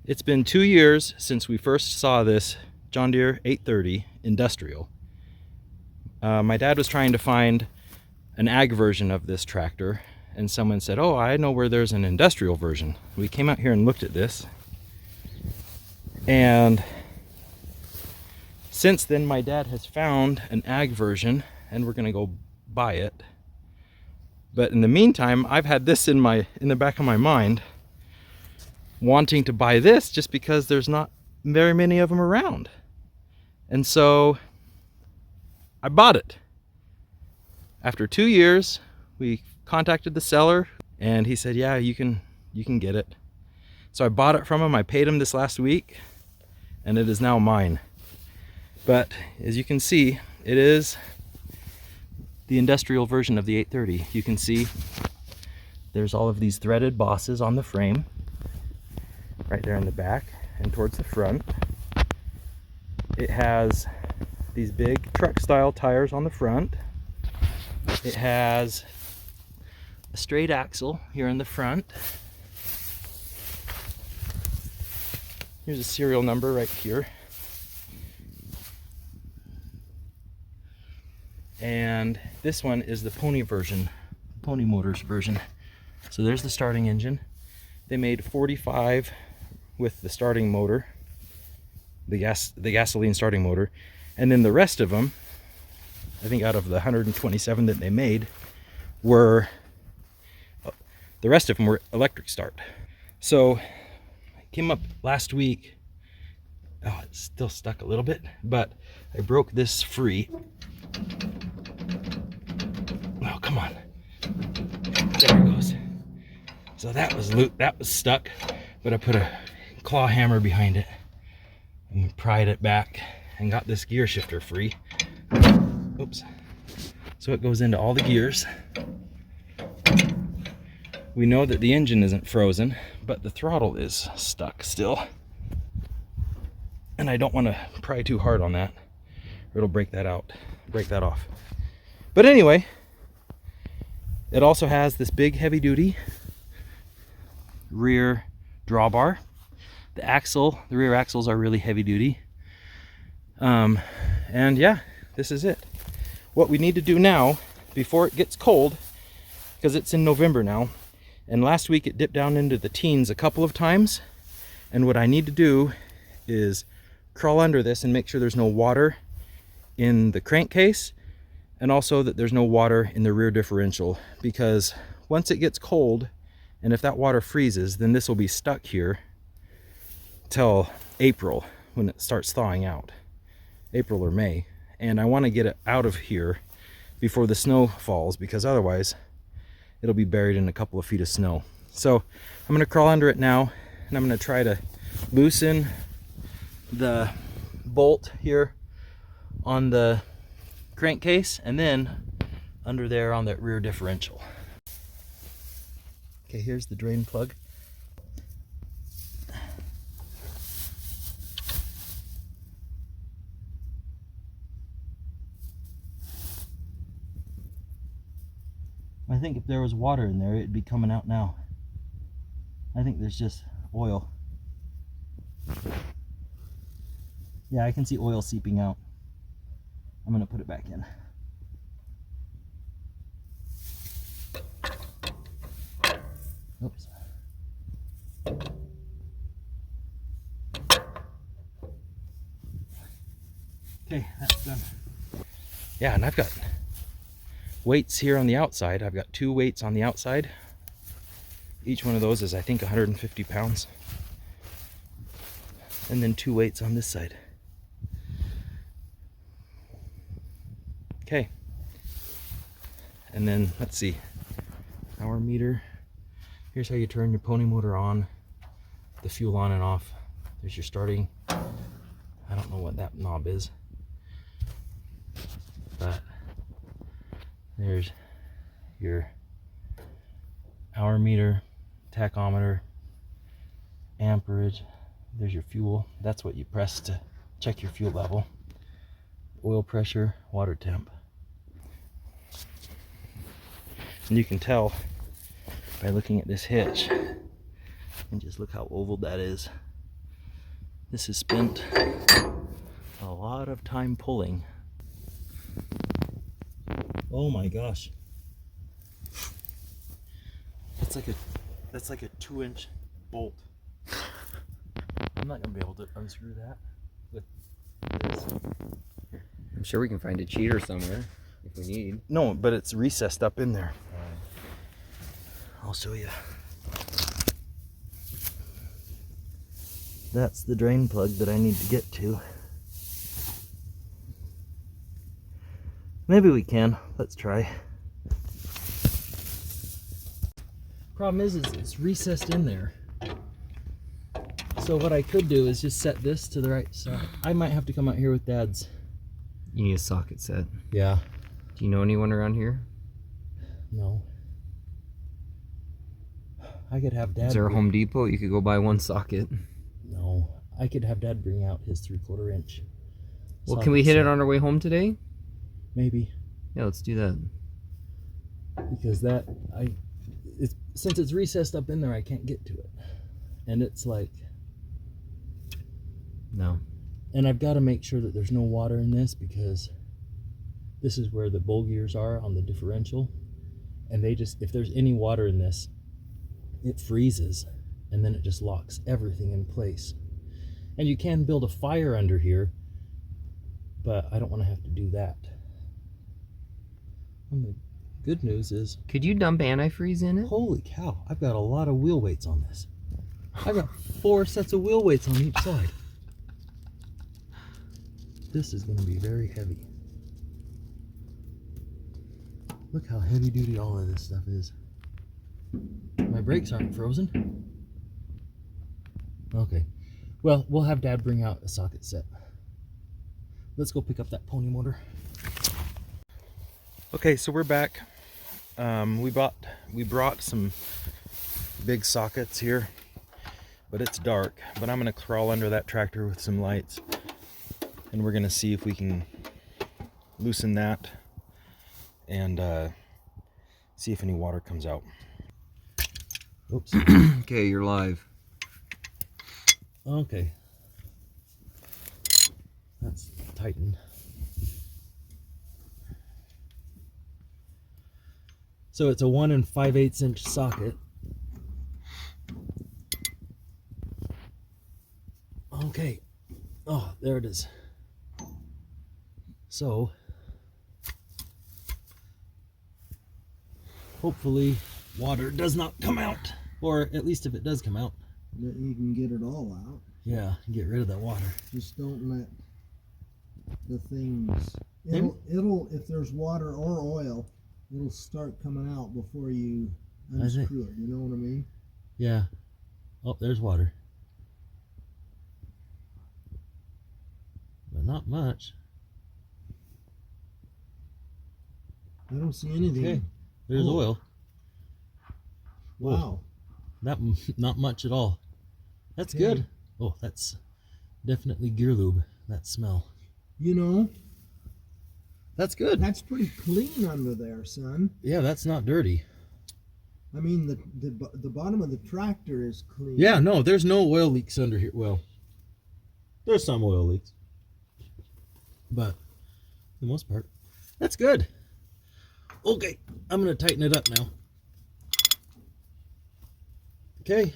It's been 2 years since we first saw this John Deere 830 industrial. My dad was trying to find an ag version of this tractor, and someone said, "Oh, I know where there's an industrial version." We came out here and looked at this, and since then my dad has found an ag version, and we're gonna go buy it. But in the meantime, I've had this in the back of my mind, wanting to buy this just because there's not very many of them around. And so I bought it. After 2 years, we contacted the seller and he said, "Yeah, you can get it." So I bought it from him. I paid him this last week and it is now mine. But as you can see, it is the industrial version of the 830. You can see there's all of these threaded bosses on the frame, right there in the back and towards the front. It has these big truck style tires on the front. It has a straight axle here in the front. Here's a serial number right here. And this one is the Pony version, Pony Motors version. So there's the starting engine. They made 45 with the starting motor, the gasoline starting motor, and then the rest of them, I think out of the 127 that they made, the rest of them were electric start. So I came up last week. Oh, it's still stuck a little bit, but I broke this free. Oh, come on. There it goes. So that was stuck, but I put a claw hammer behind it and pried it back and got this gear shifter free. Oops. So it goes into all the gears. We know that the engine isn't frozen, but the throttle is stuck still. And I don't want to pry too hard on that, or it'll break that off. But anyway, it also has this big heavy duty rear drawbar. The rear axles are really heavy duty. And yeah, this is it. What we need to do now, before it gets cold, because it's in November now, and last week it dipped down into the teens a couple of times, and what I need to do is crawl under this and make sure there's no water in the crankcase, and also that there's no water in the rear differential, because once it gets cold, and if that water freezes, then this will be stuck here till April when it starts thawing out, April or May. And I want to get it out of here before the snow falls, because otherwise it'll be buried in a couple of feet of snow. So I'm going to crawl under it now, and I'm going to try to loosen the bolt here on the crankcase, and then under there on that rear differential. Okay, here's the drain plug. I think if there was water in there, it'd be coming out now. I think there's just oil. Yeah, I can see oil seeping out. I'm gonna put it back in. Oops. Okay, that's done. Yeah, and I've got weights here on the outside. I've got 2 weights on the outside. Each one of those is, I think, 150 pounds. And then 2 weights on this side. Okay. And then, let's see, power meter. Here's how you turn your pony motor on, the fuel on and off. There's your starting. I don't know what that knob is, but there's your hour meter, tachometer, amperage. There's your fuel. That's what you press to check your fuel level. Oil pressure, water temp. And you can tell by looking at this hitch, and just look how oval that is. This has spent a lot of time pulling. Oh my gosh. That's like a 2-inch bolt. I'm not gonna be able to unscrew that with this. I'm sure we can find a cheater somewhere if we need. No, but it's recessed up in there. I'll show you. That's the drain plug that I need to get to. Maybe we can. Let's try. Problem is it's recessed in there. So what I could do is just set this to the right side. I might have to come out here with Dad's. You need a socket set. Yeah. Do you know anyone around here? No. I could have Dad. Is there a Home Depot? You could go buy one socket. No. I could have Dad bring out his 3/4 inch. Well, can we hit it on our way home today? Maybe. Yeah, let's do that. Because since it's recessed up in there, I can't get to it. And it's like... No. And I've got to make sure that there's no water in this, because this is where the bowl gears are on the differential. And if there's any water in this, it freezes, and then it just locks everything in place. And you can build a fire under here, but I don't want to have to do that. And the good news is... Could you dump antifreeze in it? Holy cow, I've got a lot of wheel weights on this. I've got 4 sets of wheel weights on each side. This is going to be very heavy. Look how heavy duty all of this stuff is. My brakes aren't frozen. Okay. Well, we'll have Dad bring out a socket set. Let's go pick up that pony motor. Okay, so we're back. We brought some big sockets here, but it's dark. But I'm gonna crawl under that tractor with some lights, and we're gonna see if we can loosen that and see if any water comes out. Oops. Okay, you're live. Okay. That's tightened. So it's a 1 5/8 inch socket. Okay. Oh, there it is. So hopefully water does not come out, or at least if it does come out, that you can get it all out. yeah, get rid of that water. Just don't let the things. It'll if there's water or oil, it'll start coming out before you unscrew it. You know what I mean? Yeah. Oh, there's water. But not much. I don't see anything. Okay. There's oil. Wow. Not much at all. That's Okay. good. Oh, that's definitely gear lube. That smell. You know, That's good. that's pretty clean under there, son. Yeah, that's not dirty. I mean, the bottom of the tractor is clean. Yeah, no, there's no oil leaks under here. Well, there's some oil leaks, but for the most part, that's good. Okay, I'm gonna tighten it up now. Okay.